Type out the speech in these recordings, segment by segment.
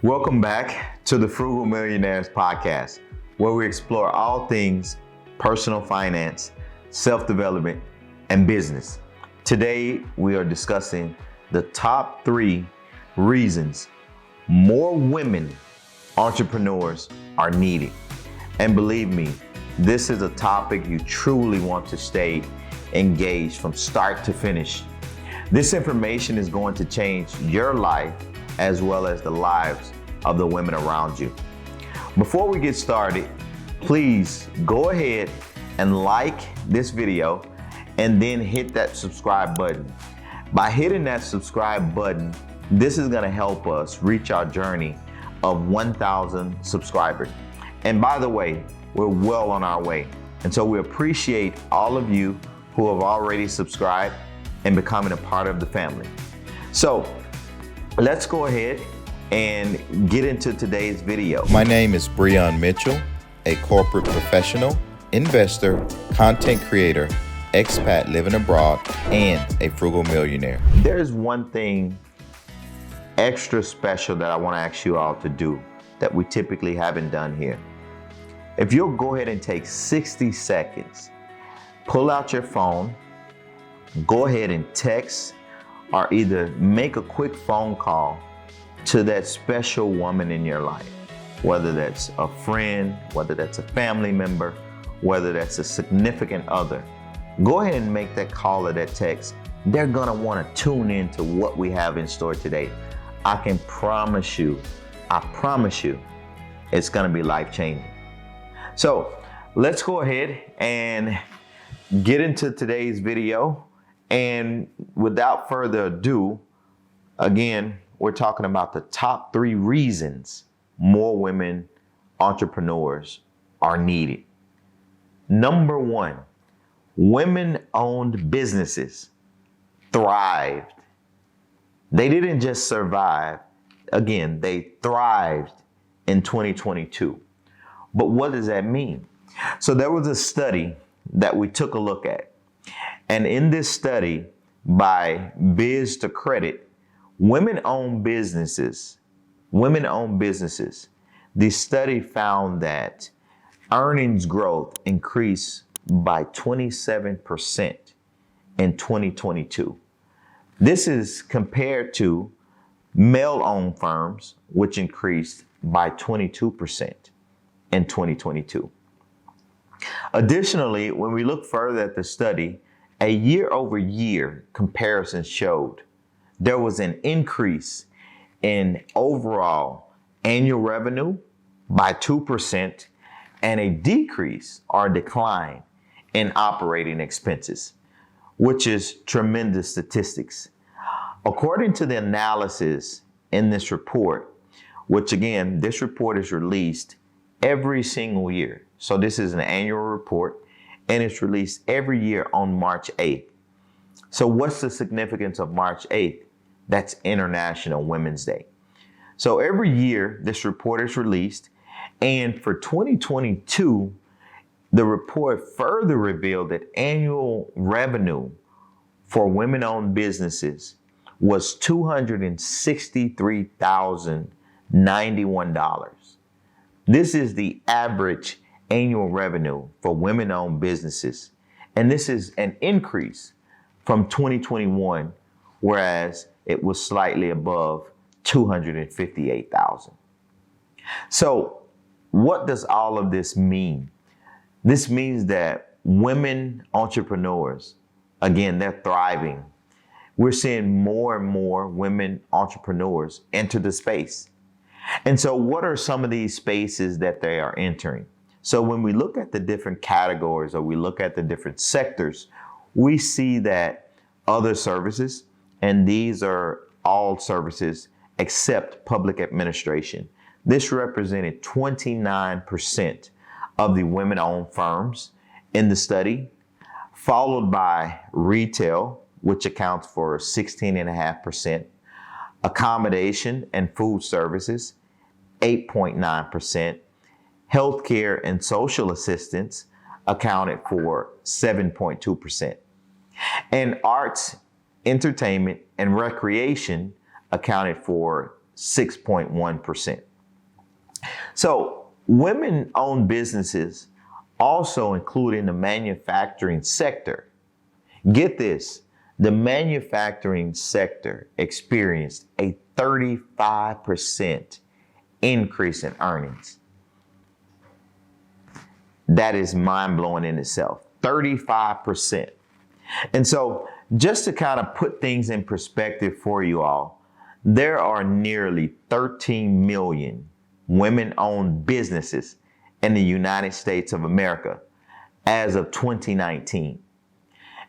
Welcome back to the Frugal Millionaires podcast, where we explore all things personal finance, self-development, and business. Today, we are discussing the top 3 reasons more women entrepreneurs are needed. And believe me, this is a topic you truly want to stay engaged from start to finish. This information is going to change your life as well as the lives of the women around you. Before we get started, please go ahead and like this video and then hit that subscribe button. By hitting that subscribe button, this is going to help us reach our journey of 1,000 subscribers. And by the way, we're well on our way. And so we appreciate all of you who have already subscribed and becoming a part of the family. So let's go ahead and get into today's video. My name is Breon Mitchell, a corporate professional, investor, content creator, expat living abroad, and a frugal millionaire. There's one thing extra special that I want to ask you all to do that we typically haven't done here. If you'll go ahead and take 60 seconds, pull out your phone, go ahead and text or either make a quick phone call to that special woman in your life, whether that's a friend, whether that's a family member, whether that's a significant other. Go ahead and make that call or that text. They're gonna wanna tune in to what we have in store today. I can promise you, it's gonna be life-changing. So let's go ahead and get into today's video. And without further ado, again, we're talking about the top 3 reasons more women entrepreneurs are needed. Number 1, women-owned businesses thrived. They didn't just survive. Again, they thrived in 2022. But what does that mean? So there was a study that we took a look at. And in this study by Biz to Credit, women-owned businesses, the study found that earnings growth increased by 27% in 2022. This is compared to male-owned firms, which increased by 22% in 2022. Additionally, when we look further at the study, a year-over-year comparison showed there was an increase in overall annual revenue by 2% and a decrease or decline in operating expenses, which is tremendous statistics. According to the analysis in this report, which again, this report is released every single year. So this is an annual report and it's released every year on March 8th. So what's the significance of March 8th? That's International Women's Day. So every year this report is released, and for 2022, the report further revealed that annual revenue for women-owned businesses was $263,091. This is the average annual revenue for women-owned businesses. And this is an increase from 2021, whereas it was slightly above 258,000. So what does all of this mean? This means that women entrepreneurs, again, they're thriving. We're seeing more and more women entrepreneurs enter the space. And so what are some of these spaces that they are entering? So when we look at the different categories or we look at the different sectors, we see that other services, and these are all services except public administration. This represented 29% of the women-owned firms in the study, followed by retail, which accounts for 16.5%, accommodation and food services, 8.9%, healthcare and social assistance accounted for 7.2%, and arts, entertainment, and recreation accounted for 6.1%. So women-owned businesses, also including the manufacturing sector, get this, the manufacturing sector experienced a 35% increase in earnings. That is mind-blowing in itself, 35%. And so just to kind of put things in perspective for you all, there are nearly 13 million women-owned businesses in the United States of America as of 2019.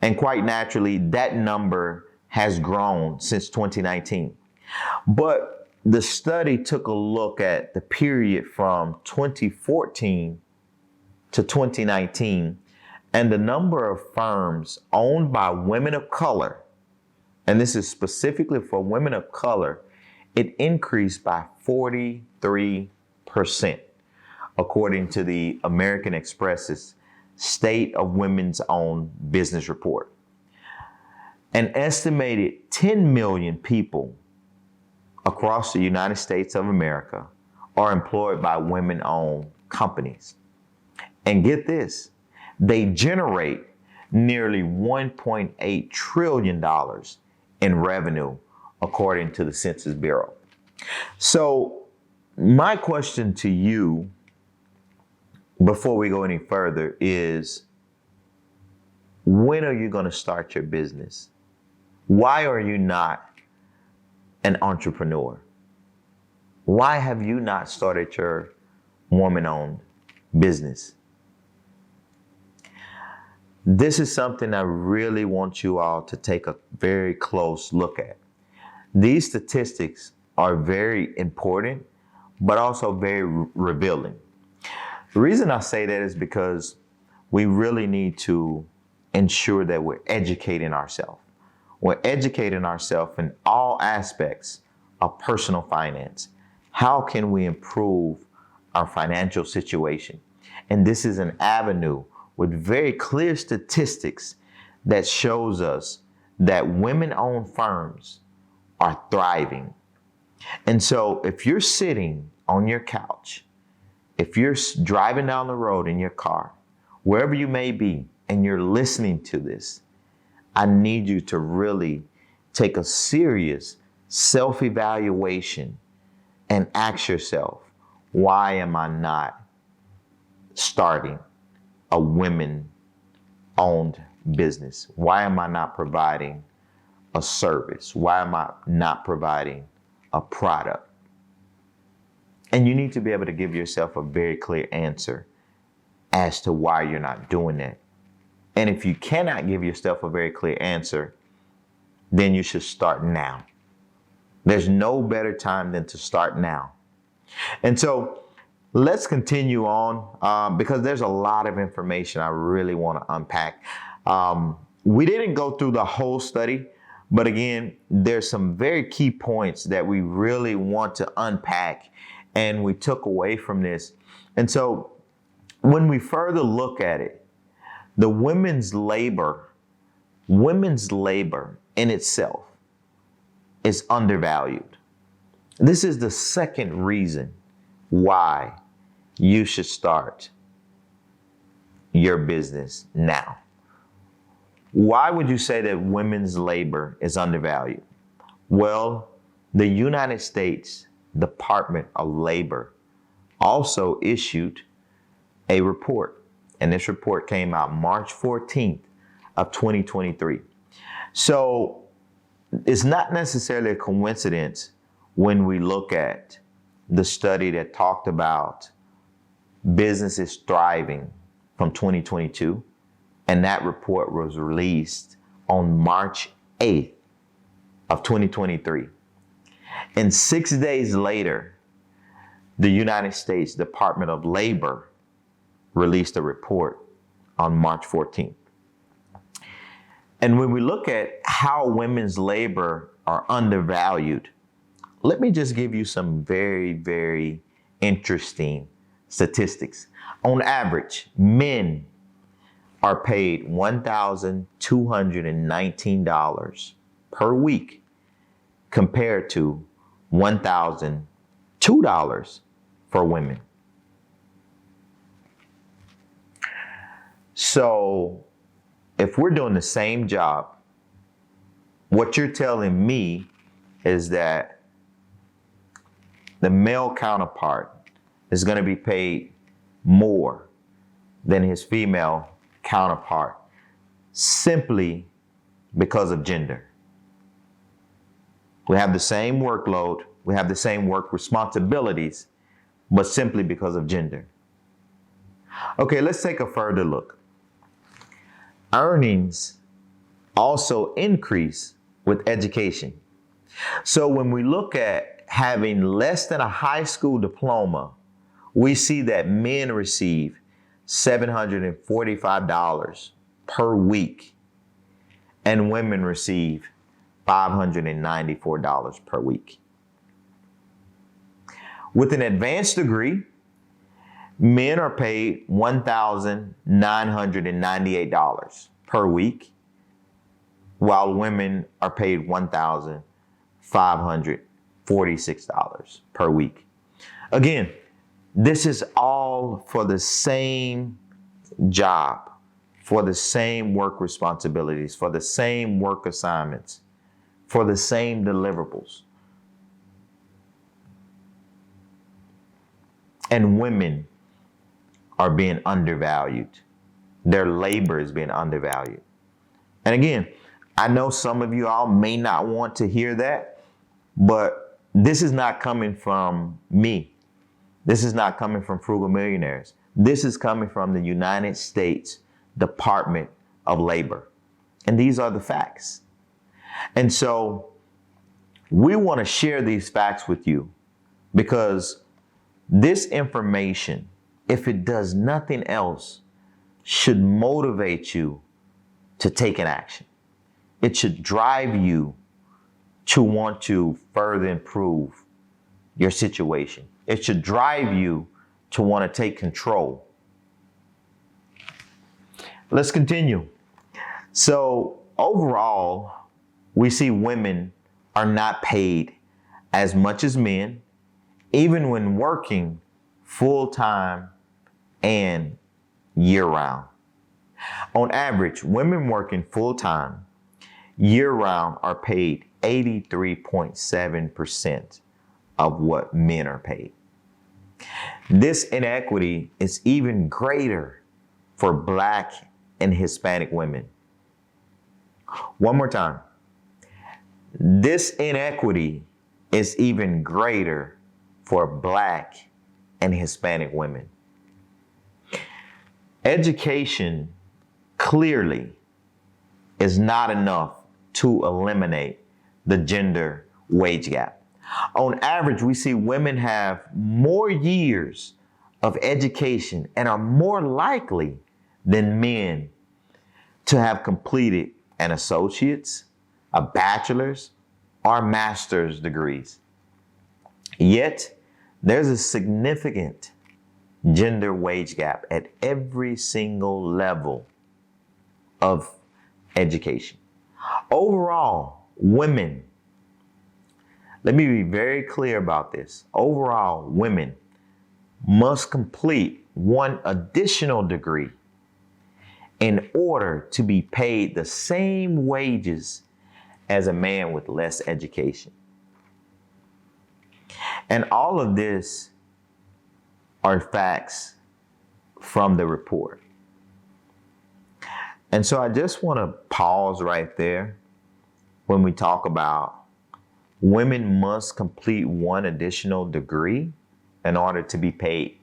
And quite naturally, that number has grown since 2019. But the study took a look at the period from 2014 to 2019, and the number of firms owned by women of color, and this is specifically for women of color, it increased by 43%, according to the American Express's State of Women's Owned Business Report. An estimated 10 million people across the United States of America are employed by women-owned companies. And get this, they generate nearly $1.8 trillion in revenue, according to the Census Bureau. So my question to you, before we go any further, is when are you going to start your business? Why are you not an entrepreneur? Why have you not started your woman-owned business? This is something I really want you all to take a very close look at. These statistics are very important, but also very revealing. The reason I say that is because we really need to ensure that we're educating ourselves. We're educating ourselves in all aspects of personal finance. How can we improve our financial situation? And this is an avenue with very clear statistics that shows us that women-owned firms are thriving. And so if you're sitting on your couch, if you're driving down the road in your car, wherever you may be, and you're listening to this, I need you to really take a serious self-evaluation and ask yourself, why am I not starting a women-owned business? Why am I not providing a service? Why am I not providing a product? And you need to be able to give yourself a very clear answer as to why you're not doing that. And if you cannot give yourself a very clear answer, then you should start now. There's no better time than to start now. And so let's continue on because there's a lot of information I really want to unpack. We didn't go through the whole study, but again, there's some very key points that we really want to unpack and we took away from this. And so when we further look at it, the women's labor in itself is undervalued. This is the second reason why you should start your business now. Why would you say that women's labor is undervalued? Well, the United States Department of Labor also issued a report, and this report came out March 14th of 2023. So it's not necessarily a coincidence when we look at the study that talked about businesses thriving from 2022, and that report was released on March 8th of 2023. And 6 days later, the United States Department of Labor released a report on March 14th. And when we look at how women's labor are undervalued, let me just give you some very, very interesting statistics. On average, men are paid $1,219 per week compared to $1,002 for women. So if we're doing the same job, what you're telling me is that the male counterpart is going to be paid more than his female counterpart simply because of gender. We have the same workload, we have the same work responsibilities, but simply because of gender. Okay, let's take a further look. Earnings also increase with education. So when we look at having less than a high school diploma, we see that men receive $745 per week and women receive $594 per week. With an advanced degree, men are paid $1,998 per week, while women are paid $1,546 per week. Again, this is all for the same job, for the same work responsibilities, for the same work assignments, for the same deliverables. And women are being undervalued. Their labor is being undervalued. And again, I know some of you all may not want to hear that, but this is not coming from me. This is not coming from Frugal Millionaires. This is coming from the United States Department of Labor. And these are the facts. And so we want to share these facts with you because this information, if it does nothing else, should motivate you to take an action. It should drive you to want to further improve your situation. It should drive you to want to take control. Let's continue. So overall, we see women are not paid as much as men, even when working full-time and year-round. On average, women working full-time year-round are paid 83.7% of what men are paid. This inequity is even greater for Black and Hispanic women. One more time. This inequity is even greater for Black and Hispanic women. Education clearly is not enough to eliminate the gender wage gap. On average, we see women have more years of education and are more likely than men to have completed an associate's, a bachelor's, or master's degrees. Yet, there's a significant gender wage gap at every single level of education. Overall, women, let me be very clear about this. Overall, women must complete one additional degree in order to be paid the same wages as a man with less education. And all of this are facts from the report. And so I just want to pause right there when we talk about women must complete one additional degree in order to be paid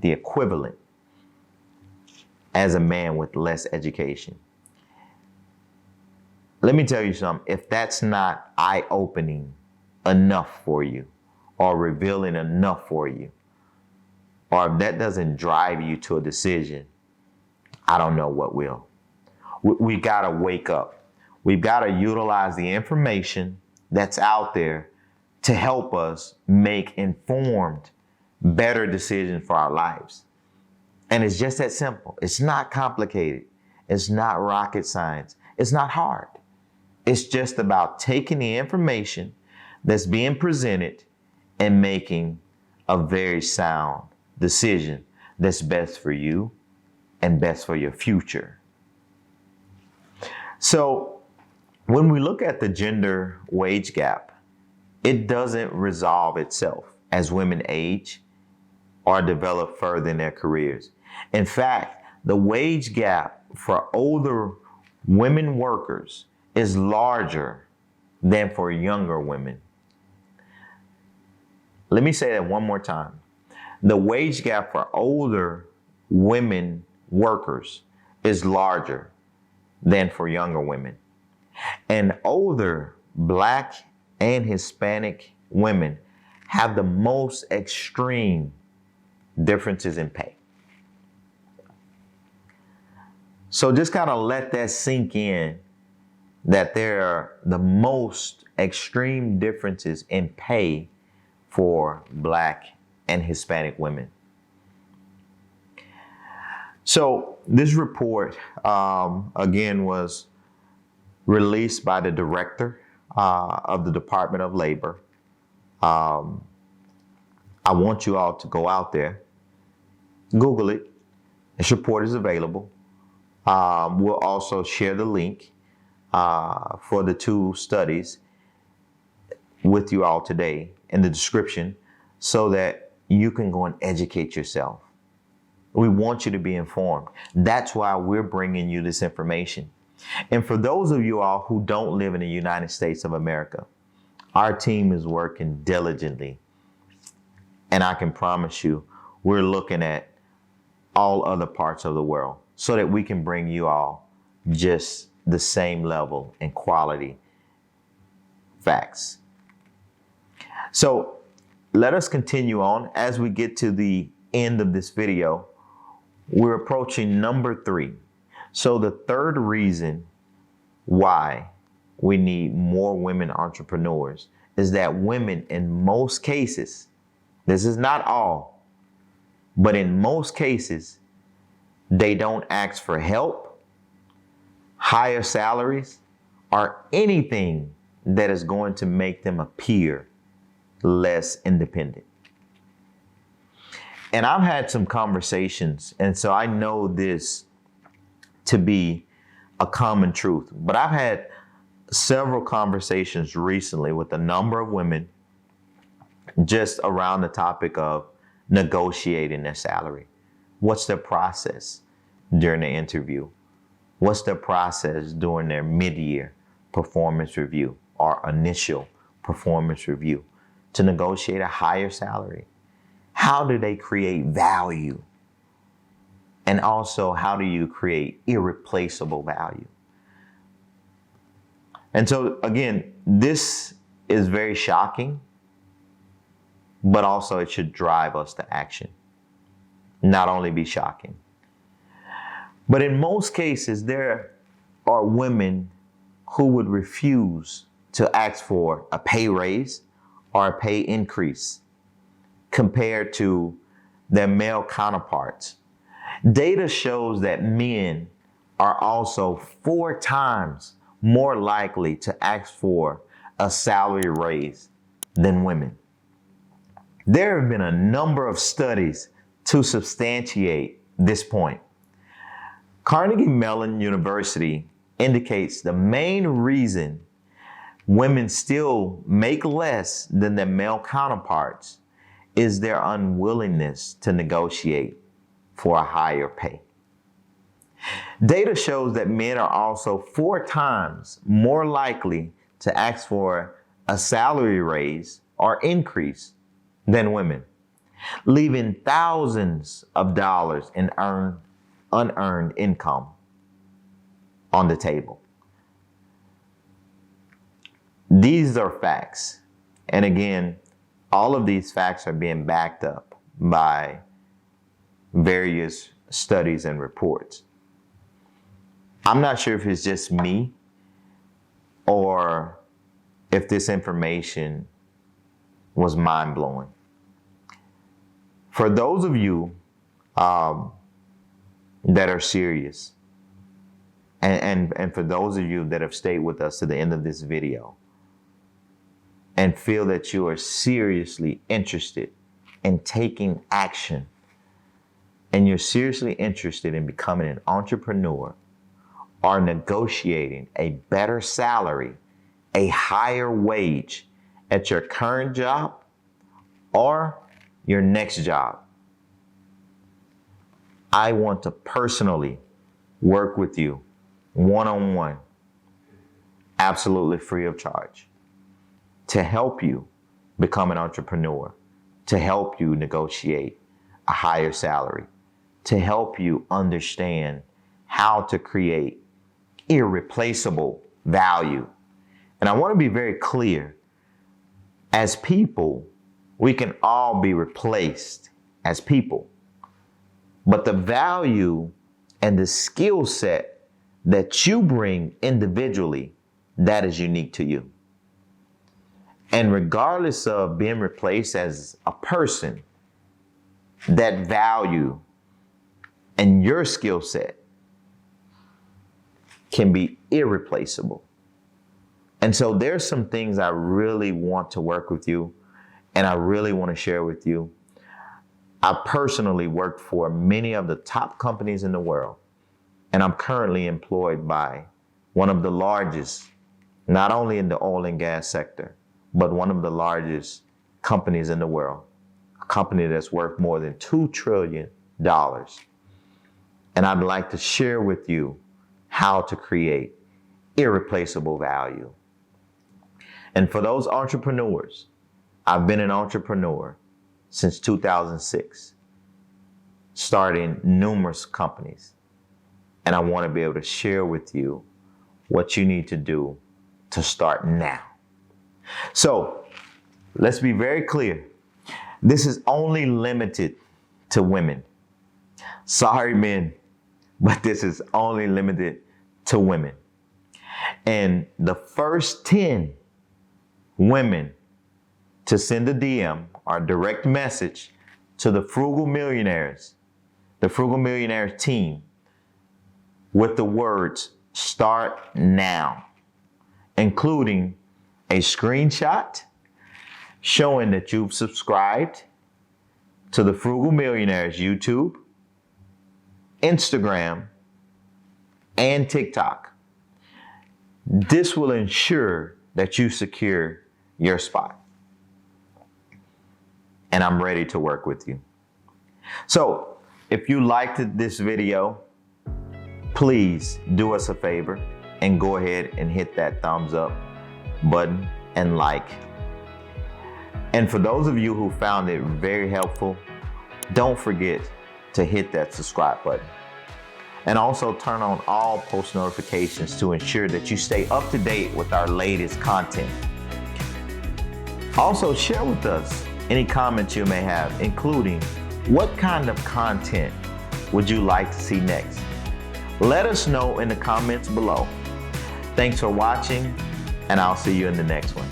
the equivalent as a man with less education. Let me tell you something. If that's not eye-opening enough for you, or revealing enough for you, or if that doesn't drive you to a decision, I don't know what will. We gotta wake up. We've gotta utilize the information that's out there to help us make informed, better decisions for our lives. And it's just that simple. It's not complicated. It's not rocket science. It's not hard. It's just about taking the information that's being presented and making a very sound decision that's best for you and best for your future. So when we look at the gender wage gap, it doesn't resolve itself as women age or develop further in their careers. In fact, the wage gap for older women workers is larger than for younger women. Let me say that one more time. The wage gap for older women workers is larger than for younger women. And older Black and Hispanic women have the most extreme differences in pay. So just kind of let that sink in, that there are the most extreme differences in pay for Black and Hispanic women. So this report, again, was released by the director of the Department of Labor. I want you all to go out there, Google it. This report is available. We'll also share the link for the two studies with you all today in the description so that you can go and educate yourself. We want you to be informed. That's why we're bringing you this information. And for those of you all who don't live in the United States of America, our team is working diligently. And I can promise you, we're looking at all other parts of the world so that we can bring you all just the same level and quality facts. So let us continue on. As we get to the end of this video, we're approaching number 3. So the third reason why we need more women entrepreneurs is that women, in most cases, this is not all, but in most cases, they don't ask for help, higher salaries, or anything that is going to make them appear less independent. And I've had some conversations, and so I know this to be a common truth, but I've had several conversations recently with a number of women just around the topic of negotiating their salary. What's their process during the interview? What's their process during their mid-year performance review or initial performance review to negotiate a higher salary? How do they create value? And also, how do you create irreplaceable value? And so, again, this is very shocking, but also it should drive us to action. Not only be shocking. But in most cases, there are women who would refuse to ask for a pay raise or a pay increase compared to their male counterparts. Data shows that men are also 4 times more likely to ask for a salary raise than women. There have been a number of studies to substantiate this point. Carnegie Mellon University indicates the main reason women still make less than their male counterparts is their unwillingness to negotiate for a higher pay. Data shows that men are also 4 times more likely to ask for a salary raise or increase than women, leaving thousands of dollars in unearned income on the table. These are facts. And again, all of these facts are being backed up by various studies and reports. I'm not sure if it's just me or if this information was mind-blowing. For those of you that are serious, and for those of you that have stayed with us to the end of this video, and feel that you are seriously interested in taking action, and you're seriously interested in becoming an entrepreneur or negotiating a better salary, a higher wage at your current job or your next job, I want to personally work with you one-on-one, absolutely free of charge, to help you become an entrepreneur, to help you negotiate a higher salary, to help you understand how to create irreplaceable value. And I want to be very clear. As people, we can all be replaced as people. But the value and the skill set that you bring individually, that is unique to you. And regardless of being replaced as a person, that value and your skill set can be irreplaceable. And so there's some things I really want to work with you, and I really want to share with you. I personally work for many of the top companies in the world, and I'm currently employed by one of the largest, not only in the oil and gas sector, but one of the largest companies in the world, a company that's worth more than $2 trillion. And I'd like to share with you how to create irreplaceable value. And for those entrepreneurs, I've been an entrepreneur since 2006, starting numerous companies. And I want to be able to share with you what you need to do to start now. So let's be very clear. This is only limited to women. Sorry, men, but this is only limited to women. And the first 10 women to send a DM or direct message to the Frugal Millionaires, the Frugal Millionaires team, with the words "Start Now," including a screenshot showing that you've subscribed to the Frugal Millionaires YouTube, Instagram, and TikTok. This will ensure that you secure your spot. And I'm ready to work with you. So if you liked this video, please do us a favor and go ahead and hit that thumbs up button and like. And for those of you who found it very helpful, don't forget to hit that subscribe button. And also turn on all post notifications to ensure that you stay up to date with our latest content. Also share with us any comments you may have, including what kind of content would you like to see next? Let us know in the comments below. Thanks for watching, and I'll see you in the next one.